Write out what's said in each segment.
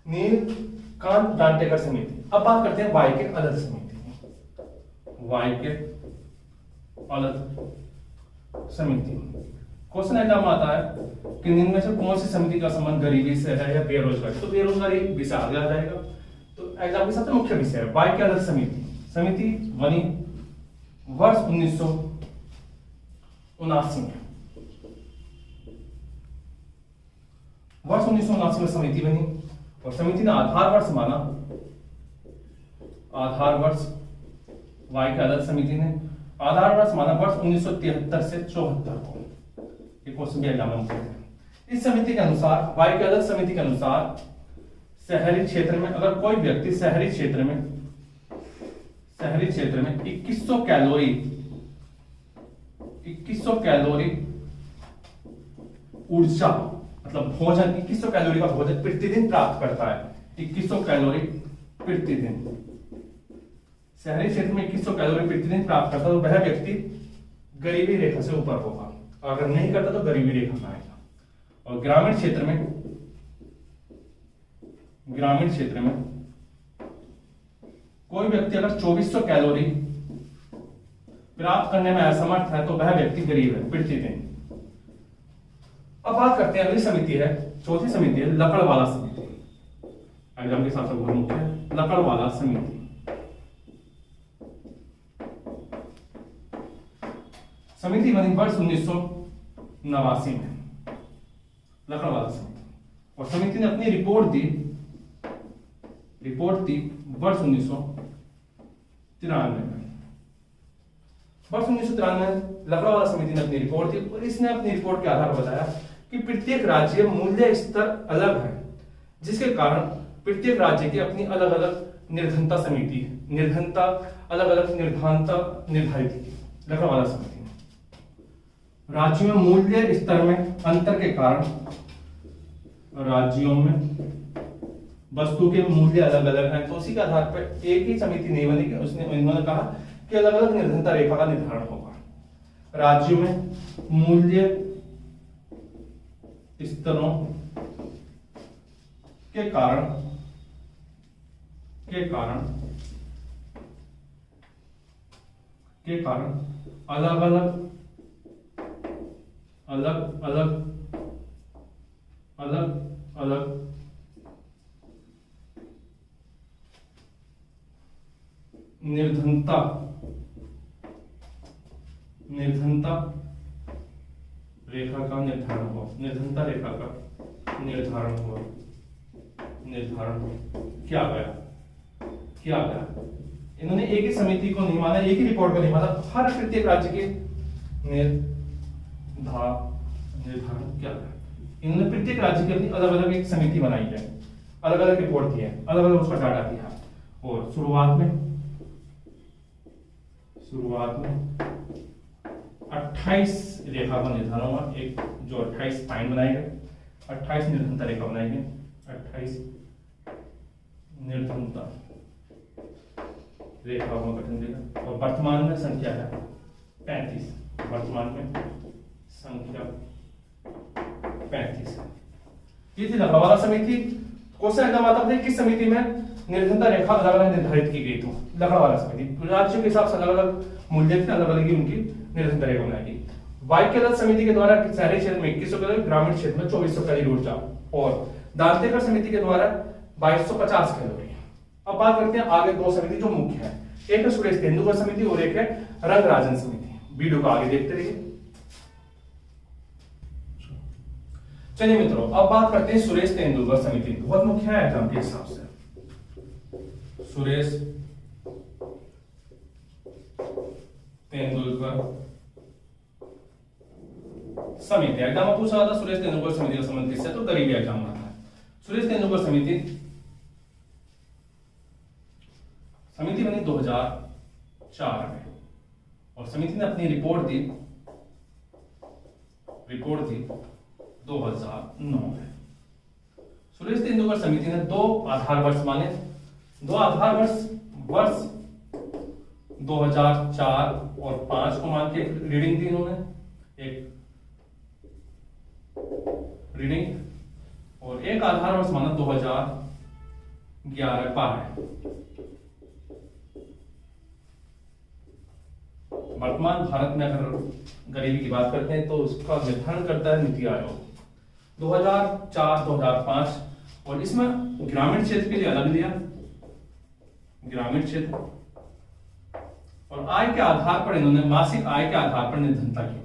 नीलकांत दांतेकर समिति। अब बात करते हैं वाई के अलग समिति। वाई के अलग समिति क्वेश्चन एग्जाम आता है कि निम्न में से कौन सी समिति का संबंध गरीबी से है या बेरोजगारी। तो बेरोजगारी विषय आगे आ जाएगा। तो एग्जाम के सबसे मुख्य विषय है वाई के अलग समिति। समिति बनी वर्ष 1979 में। वर्ष 1979 में समिति बनी और समिति ने आधार वर्ष माना, आधार वर्ष वाई के अलग समिति ने आधार वर्ष माना वर्ष 1973 से 74 को। ये क्वेश्चन भी एग्जाम में पूछे हैं। इस समिति के अनुसार, वाई के अलग समिति के अनुसार, शहरी क्षेत्र में अगर कोई व्यक्ति शहरी क्षेत्र में 2100 कैलोरी ऊर्जा मतलब भोजन 2100 कैलोरी का भोजन प्रतिदिन प्राप्त करता है। 2100 कैलोरी प्रतिदिन, शहरी क्षेत्र में 2100 कैलोरी प्रतिदिन प्राप्त करता है तो वह व्यक्ति गरीबी रेखा से ऊपर होगा। अगर नहीं करता तो गरीबी रेखा में आएगा। और ग्रामीण क्षेत्र में कोई व्यक्ति अगर 2400 कैलोरी प्राप्त करने में असमर्थ है तो वह व्यक्ति गरीब है प्रतिदिन। अब बात करते हैं अगली समिति है, चौथी समिति है लकड़वाला समिति। एग्जाम के हिसाब से बहुत मुख्य है लकड़वाला समिति। समिति बनी वर्ष 1989 में, लकड़वाला समिति। और समिति ने अपनी रिपोर्ट दी वर्ष 1993 में। वर्ष 1993 में लकड़वाला समिति ने अपनी रिपोर्ट दी और इसने अपनी रिपोर्ट के आधार पर बताया कि प्रत्येक राज्य मूल्य स्तर अलग है, जिसके कारण प्रत्येक राज्य की अपनी अलग अलग निर्धनता समिति निर्धारित की। लकड़वाला समिति ने राज्यों में मूल्य स्तर में अंतर के कारण, राज्यों में वस्तु के मूल्य अलग अलग हैं तो उसी के आधार पर एक ही समिति नहीं बनी कि उन्होंने कहा कि अलग अलग निर्धनता रेखा का निर्धारण होगा। राज्यों में मूल्य स्तरों के कारण अलग अलग निर्धनता रेखा का निर्धारण हुआ। क्या गया इन्होंने एक ही समिति को नहीं माना, एक ही रिपोर्ट को नहीं माना, हर प्रत्येक राज्य के निर्धारण क्या गया। इन्होंने प्रत्येक राज्य की अपनी अलग अलग एक समिति बनाई है, अलग अलग रिपोर्ट दी है, अलग अलग उसका डाटा दिया। और शुरुआत में 28 रेखा का निर्धारण हुआ। एक जो 28 पॉइंट बनाए गए, 28 निर्धनता रेखा बनाई गई, 28 निर्धनता रेखा का गठन देगा। और वर्तमान में संख्या है 35। वर्तमान में संख्या 35 है। ये थी लकड़वाला समिति। क्वेश्चन एग्जाम आता था किस समिति में निर्धनता रेखा अलग अलग निर्धारित की गई। तो लकड़वाला समिति राज्यों के हिसाब से अलग अलग मूल्य थे, अलग अलग ही उनकी निर्धनता रेखा बनाई गई। वाई के अलग समिति के द्वारा शहरी क्षेत्र में 2100 कैलोरी, ग्रामीण क्षेत्र में 2400 कैलोरी ऊर्जा। और दांतेकर समिति के द्वारा 2250 कैलोरी। अब बात करते हैं आगे दो समिति जो मुख्य है, एक है सुरेश तेंदुलकर समिति और एक है रंगराजन समिति। वीडियो को आगे देखते रहिए। चलिए मित्रों, अब बात करते हैं सुरेश तेंदुलकर समिति। बहुत मुख्य है एग्जाम के हिसाब से। सुरेश तेंदुलकर समिति एग्जाम में पूछा था सुरेश तेंदुलकर समिति का संबंध किससे, तो गरीबी एग्जाम में आता है। सुरेश तेंदुलकर समिति बनी 2004 में और समिति ने अपनी रिपोर्ट दी 2009 में। सुरेश तेंदुलकर समिति ने दो आधार वर्ष माने। दो आधार वर्ष 2004 और 5 को मान के रीडिंग दी इन्होंने, एक रीडिंग, और एक आधार वर्ष माना 11 वर्तमान भारत में अगर गरीबी की बात करते हैं तो उसका निर्धारण करता है नीति आयोग 2004-2005, और इसमें ग्रामीण क्षेत्र के लिए अलग लिया, ग्रामीण क्षेत्र, और आय के आधार पर इन्होंने मासिक आय के आधार पर निर्धनता की,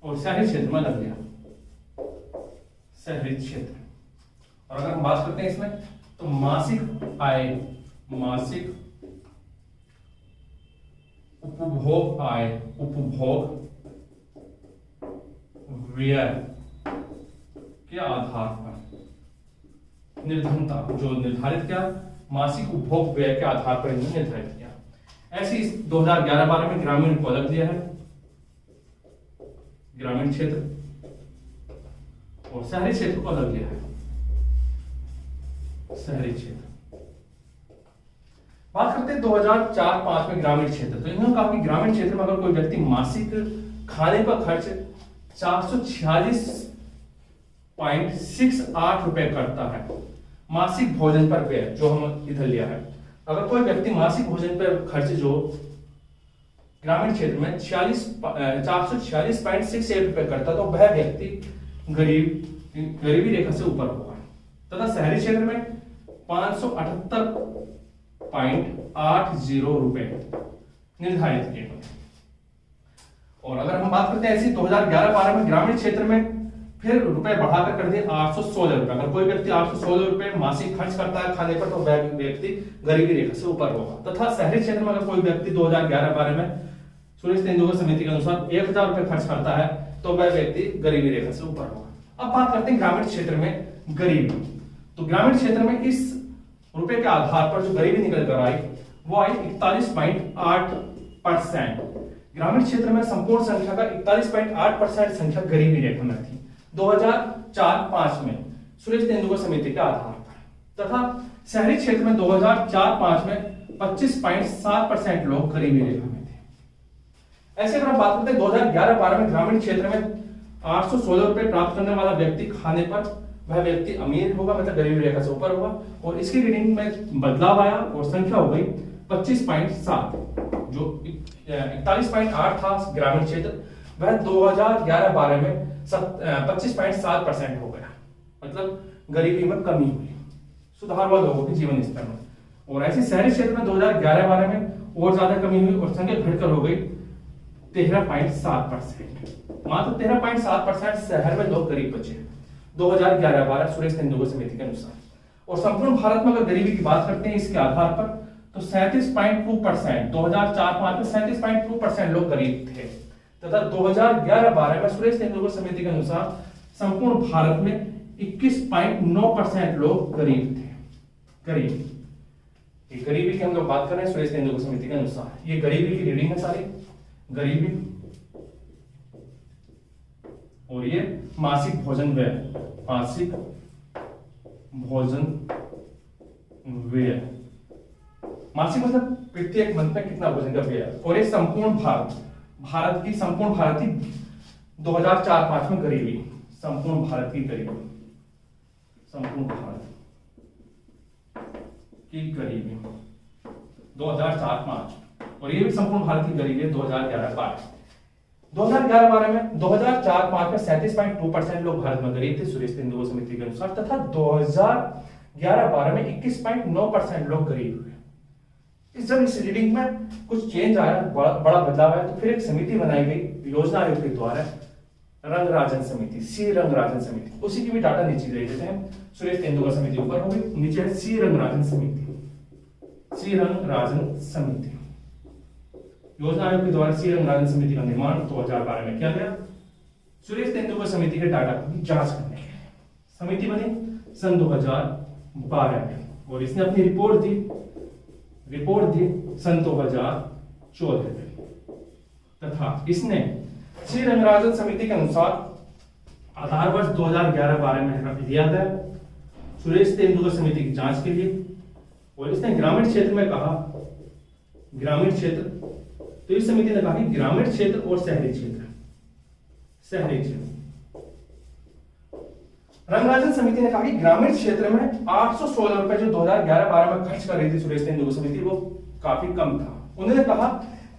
और शहरी क्षेत्र में अलग लिया, शहरी क्षेत्र। और अगर हम बात करते हैं इसमें तो मासिक आय, मासिक उपभोग आय, उपभोग व्यय के आधार पर निर्धनता जो निर्धारित किया, मासिक उपभोग व्यय के आधार पर इन्होंने निर्धारित किया। ऐसे इस 2011-12 में ग्रामीण को अलग दिया है, ग्रामीण क्षेत्र, और शहरी क्षेत्र को अलग दिया है, शहरी क्षेत्र। बात करते हैं 2004-05 में ग्रामीण क्षेत्र। तो इन्होंने कहा कि ग्रामीण क्षेत्र में अगर कोई व्यक्ति मासिक खाने का खर्च 446.68 रुपए करता है, मासिक भोजन पर व्यय जो हम इधर लिया है, अगर कोई व्यक्ति मासिक भोजन पर खर्च जो ग्रामीण क्षेत्र में 446.68 रुपए करता, तो वह व्यक्ति गरीबी रेखा से ऊपर होगा। तथा शहरी क्षेत्र में 578.80 रुपए निर्धारित किए गए। और अगर हम बात करते हैं ऐसी 2011-12 में ग्रामीण क्षेत्र में फिर रुपए बढ़ाकर कर दिए 816 रुपए। अगर कोई व्यक्ति 816 रुपए मासिक खर्च करता है खाने पर, तो वह व्यक्ति गरीबी रेखा से ऊपर होगा। तथा शहरी क्षेत्र में अगर कोई व्यक्ति 2011-12 में सुरेश तेंदुलकर समिति के अनुसार 1000 रुपए खर्च करता है, तो वह व्यक्ति गरीबी रेखा से ऊपर होगा। अब बात करते हैं ग्रामीण क्षेत्र में गरीबी। तो ग्रामीण क्षेत्र में इस रुपए के आधार पर जो गरीबी निकल कर आई वो आई 41.8%। ग्रामीण क्षेत्र में संपूर्ण संख्या का 41.8% संख्या गरीबी रेखा में थी 2004-05 में सुरेश तेंदुलकर समिति के आधार पर। तथा शहरी क्षेत्र में 2004-05 में 25.7% लोग गरीबी रेखा में थे। ऐसे अगर हम बात करते हैं 2011-12 में ग्रामीण क्षेत्र में 816 रुपए प्राप्त करने वाला व्यक्ति खाने पर वह व्यक्ति अमीर होगा, मतलब गरीबी रेखा से ऊपर होगा। और इसकी रीडिंग में बदलाव आया और संख्या हो गई 25.7। जो 41.8 था ग्रामीण क्षेत्र, वह 2011-12 में 25.7% हो गया, मतलब गरीबी में कमी हुई, सुधार हुआ लोगों के जीवन स्तर में। और ऐसे शहरी क्षेत्र में 2011-12 में और ज्यादा कमी हुई और संख्या घटकर हो गई 13.7%। मात्र 13.7% शहर में लोग गरीब बचे 2011-12 सुरेश तेंदुलकर समिति के अनुसार। और संपूर्ण भारत में अगर गरीबी की बात करते हैं इसके आधार पर, तो 37.2%, 2004-05 में 37.2% लोग गरीब थे। तथा 2011-12 में सुरेश तेंदुलकर समिति के अनुसार संपूर्ण भारत में 21.9% लोग गरीब थे। गरीबी की हम लोग बात कर रहे हैं सुरेश तेंदुलकर समिति के अनुसार। ये गरीबी की रीडिंग है सारी, गरीबी। और ये मासिक भोजन व्यय, मासिक भोजन व्यय, मासिक मतलब प्रत्येक मंथ में कितना भोजन का व्यय। और ये संपूर्ण भारत की संपूर्ण भारत की 2004-05 में गरीबी, संपूर्ण भारत की गरीबी, संपूर्ण भारत की गरीबी 2004-05। और ये भी संपूर्ण भारत की गरीबी है 2011-12। 2011-12 में 2004-05 में 37.2% लोग भारत में गरीब थे सुरेश तेंदुलकर समिति के अनुसार। तथा 2011-12 में 21.9% लोग गरीब हुए। जब इस रीडिंग में कुछ चेंज आया, बड़ा बदलाव आया, तो फिर एक समिति बनाई गई योजना आयोग के द्वारा, रंगराजन समिति, सी रंगराजन समिति। उसी की भी डाटा नीचे दे देते हैं। सुरेश तेंदुलकर समिति ऊपर हो गई, नीचे है सी रंगराजन समिति, सी रंगराजन समिति। योजना आयोग के द्वारा सी रंगराजन समिति का निर्माण 2012 में किया गया सुरेश तेंदुलकर समिति के डाटा की जांच करने के लिए। समिति बनी सन 2012 में और इसने अपनी रिपोर्ट दी सन 2014 में। तथा इसने श्री रंगराजन समिति के अनुसार आधार वर्ष 2011-12 में दिया गया सुरेश तेंदुलकर समिति की जांच के लिए। और इसने ग्रामीण क्षेत्र में कहा, ग्रामीण क्षेत्र, तो इस समिति ने कहा कि ग्रामीण क्षेत्र और शहरी क्षेत्र रंगराजन समिति ने कहा कि ग्रामीण क्षेत्र में 816 रुपए जो 2011-12 में खर्च कर रही थी सुरेश तेंदुलकर समिति, वो काफी कम था। उन्होंने कहा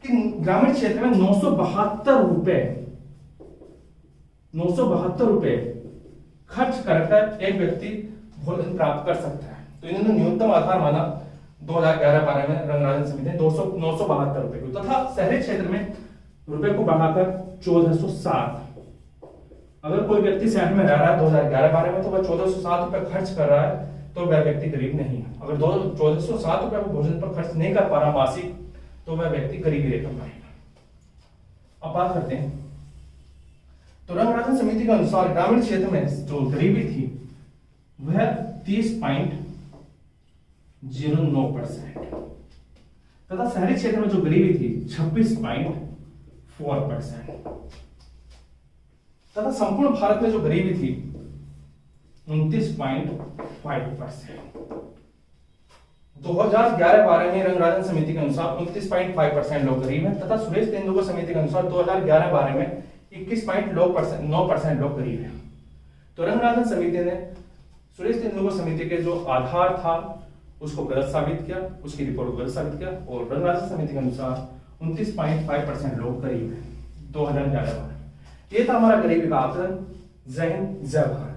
कि ग्रामीण क्षेत्र में 972 रुपए खर्च कर एक व्यक्ति भोजन प्राप्त कर सकता है। तो इन्होंने न्यूनतम आधार माना 2011-12 में रंगराजन समिति ने 972 रुपए को, तथा शहरी क्षेत्र में रुपए को बढ़ाकर 1460। अगर कोई व्यक्ति शहर में रह रहा है 2011-12 में, तो वह 1460 रुपए खर्च कर रहा है, तो वह व्यक्ति गरीब नहीं है। अगर 1460 रुपए वो भोजन पर खर्च नहीं कर पा रहा मासिक, तो वह व्यक्ति गरीबी रेखा में आएगा। अब बात करते हैं, तो रंगराजन समिति के अनुसार ग्रामीण क्षेत्र में जो गरीबी थी वह 30.09% तथा शहरी क्षेत्र में जो गरीबी थी 26.4% तथा संपूर्ण भारत में जो गरीबी थी 29.5%। 2011-12 में रंगराजन समिति के अनुसार 29.5% लोग गरीब हैं, तथा सुरेश तेंदुलकर समिति के अनुसार 2011-12 में 21.9% लोग गरीब हैं। तो रंगराजन समिति ने सुरेश तेंदुलकर समिति के जो आधार था उसको गलत साबित किया, उसकी रिपोर्ट को गलत साबित किया, और रंगराजन समिति के अनुसार 29.5% लोग गरीब हैं 2011-12। ये था हमारा गरीबी का आकलन। जय हिंद, जय भारत।